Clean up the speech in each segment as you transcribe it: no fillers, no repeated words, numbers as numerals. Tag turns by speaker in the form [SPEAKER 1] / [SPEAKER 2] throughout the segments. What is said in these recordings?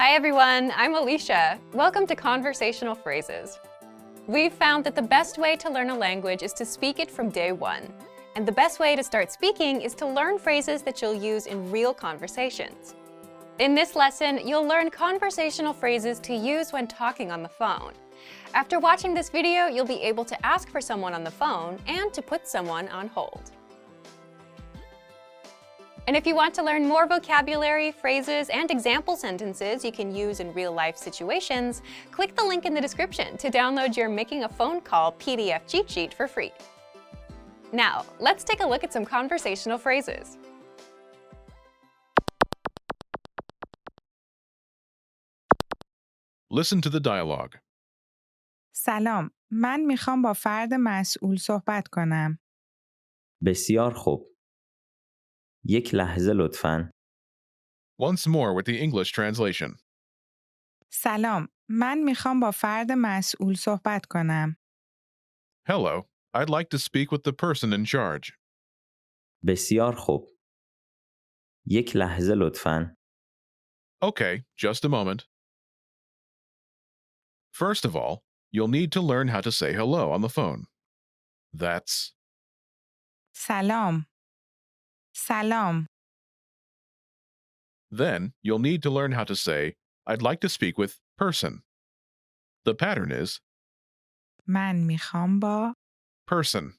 [SPEAKER 1] Hi everyone, I'm Alicia. Welcome to Conversational Phrases. We've found that the best way to learn a language is to speak it from day one. And the best way to start speaking is to learn phrases that you'll use in real conversations. In this lesson, you'll learn conversational phrases to use when talking on the phone. After watching this video, you'll be able to ask for someone on the phone and to put someone on hold. And if you want to learn more vocabulary, phrases, and example sentences you can use in real-life situations, click the link in the description to download your Making a Phone Call PDF cheat sheet for free. Now, let's take a look at some conversational phrases.
[SPEAKER 2] Listen to the dialogue.
[SPEAKER 3] سلام، من میخوام با فرد مسئول صحبت کنم.
[SPEAKER 4] بسیار خوب. یک لحظه لطفاً.
[SPEAKER 2] Once more with the English translation.
[SPEAKER 3] سلام، من میخوام با فرد مسئول صحبت کنم.
[SPEAKER 2] Hello, I'd like to speak with the person in charge.
[SPEAKER 4] بسیار خوب. یک لحظه لطفاً.
[SPEAKER 2] Okay, just a moment. First of all, you'll need to learn how to say hello on the phone. That's
[SPEAKER 3] سلام. سلام.
[SPEAKER 2] Then you'll need to learn how to say, I'd like to speak with person. The pattern is
[SPEAKER 3] من میخوام با
[SPEAKER 2] person.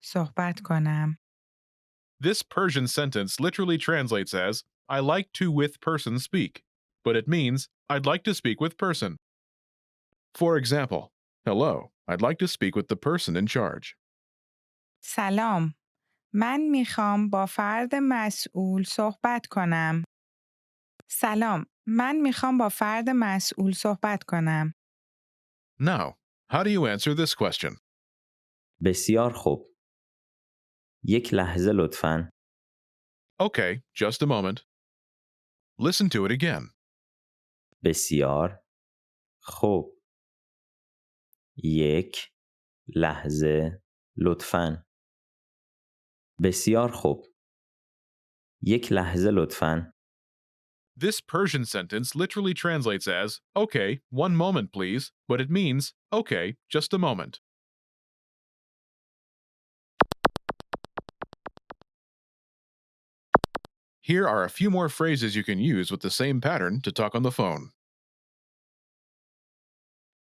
[SPEAKER 3] صحبت کنم.
[SPEAKER 2] This Persian sentence literally translates as, I like to with person speak, but it means, I'd like to speak with person. For example, hello, I'd like to speak with the person in charge.
[SPEAKER 3] سلام. من میخوام با فرد مسئول صحبت کنم. سلام. من میخوام با فرد مسئول صحبت کنم.
[SPEAKER 2] Now, how do you answer this question?
[SPEAKER 4] بسیار خوب. یک لحظه لطفاً.
[SPEAKER 2] Okay, just a moment. Listen to it again.
[SPEAKER 4] بسیار خوب. یک لحظه لطفاً. بسیار خوب. یک لحظه لطفاً.
[SPEAKER 2] This Persian sentence literally translates as, okay, one moment please, but it means, okay, just a moment. Here are a few more phrases you can use with the same pattern to talk on the phone.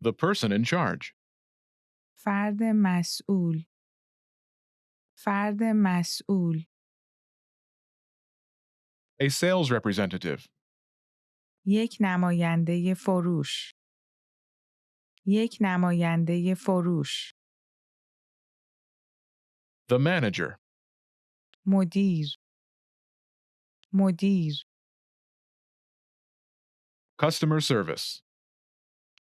[SPEAKER 2] The person in charge.
[SPEAKER 3] فرد مسئول. فرد مسئول.
[SPEAKER 2] A sales representative.
[SPEAKER 3] یک نماینده فروش. یک نماینده فروش.
[SPEAKER 2] The manager.
[SPEAKER 3] مدیر. مدیر.
[SPEAKER 2] Customer service.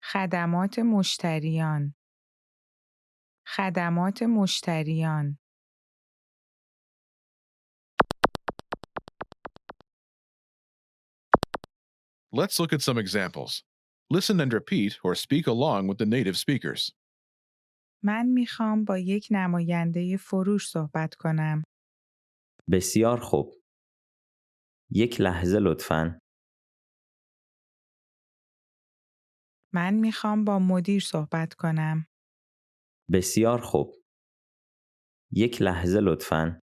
[SPEAKER 3] خدمات مشتریان. خدمات مشتریان.
[SPEAKER 2] Let's look at some examples. Listen and repeat or speak along with the native speakers.
[SPEAKER 3] من میخوام با یک نماینده فروش صحبت کنم.
[SPEAKER 4] بسیار خوب. یک لحظه لطفاً.
[SPEAKER 3] من میخوام با مدیر صحبت کنم.
[SPEAKER 4] بسیار خوب. یک لحظه لطفاً.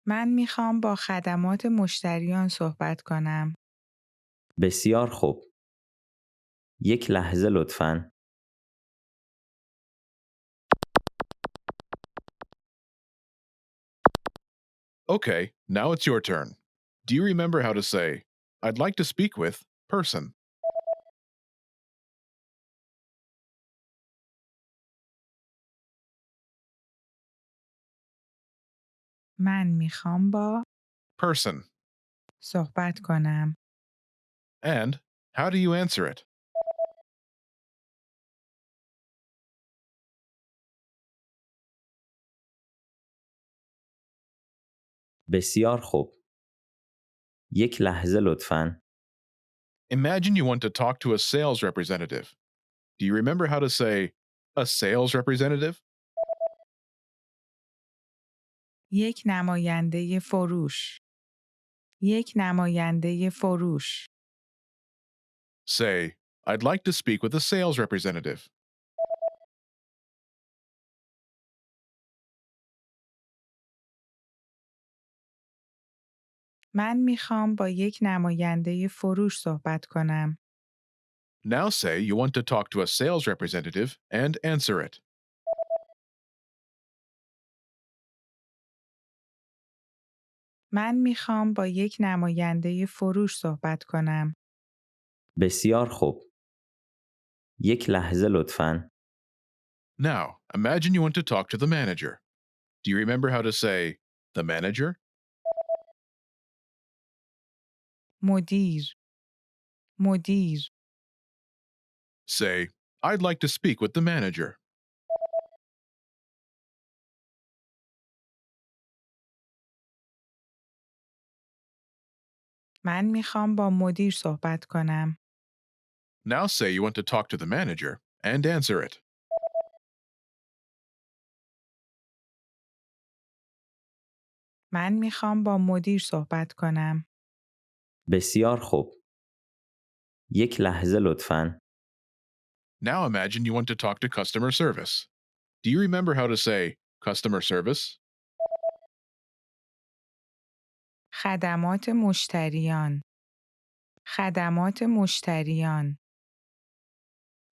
[SPEAKER 3] من میخوام با خدمات مشتریان صحبت کنم.
[SPEAKER 4] بسیار خوب. یک لحظه لطفاً.
[SPEAKER 2] Okay, now it's your turn. Do you remember how to say, I'd like to speak with person?
[SPEAKER 3] من میخوام با
[SPEAKER 2] Person.
[SPEAKER 3] صحبت کنم.
[SPEAKER 2] And how do you answer it?
[SPEAKER 4] بسیار خوب. یک لحظه لطفاً.
[SPEAKER 2] Imagine you want to talk to a sales representative. Do you remember how to say, a sales representative?
[SPEAKER 3] یک نماینده فروش. یک نماینده فروش.
[SPEAKER 2] Say, I'd like to speak with a sales representative.
[SPEAKER 3] من میخوام با یک نماینده فروش صحبت کنم.
[SPEAKER 2] Now say you want to talk to a sales representative and answer it.
[SPEAKER 3] من میخوام با یک نماینده فروش صحبت کنم.
[SPEAKER 4] بسیار خوب. یک لحظه لطفاً.
[SPEAKER 2] Now, imagine you want to talk to the manager. Do you remember how to say, the manager?
[SPEAKER 3] مدیر. مدیر.
[SPEAKER 2] Say, I'd like to speak with the manager.
[SPEAKER 3] من میخوام با مدیر صحبت کنم.
[SPEAKER 2] Now say you want to talk to the manager and answer it.
[SPEAKER 3] من میخوام با مدیر صحبت کنم.
[SPEAKER 4] بسیار خوب. یک لحظه لطفاً.
[SPEAKER 2] Now imagine you want to talk to customer service. Do you remember how to say, customer service?
[SPEAKER 3] خدمات مشتریان. خدمات مشتریان.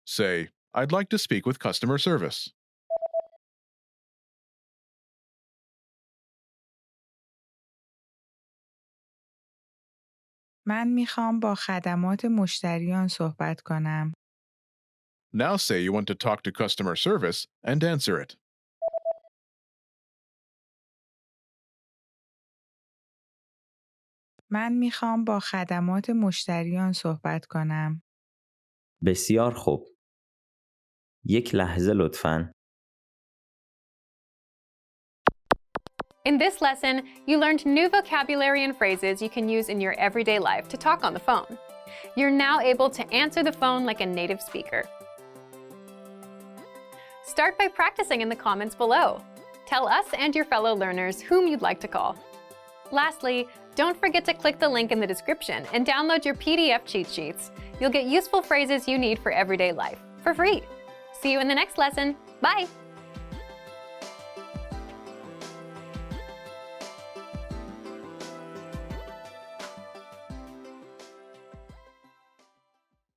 [SPEAKER 2] Say, I'd like to speak with customer service.
[SPEAKER 3] من میخوام با خدمات مشتریان صحبت کنم.
[SPEAKER 2] Now say you want to talk to customer service and answer it.
[SPEAKER 3] من میخوام با خدمات مشتریان صحبت کنم.
[SPEAKER 4] بسیار خوب. یک لحظه لطفاً.
[SPEAKER 1] In this lesson, you learned new vocabulary and phrases you can use in your everyday life to talk on the phone. You're now able to answer the phone like a native speaker. Start by practicing in the comments below. Tell us and your fellow learners whom you'd like to call. Lastly, don't forget to click the link in the description and download your PDF cheat sheets. You'll get useful phrases you need for everyday life for free. See you in the next lesson. Bye!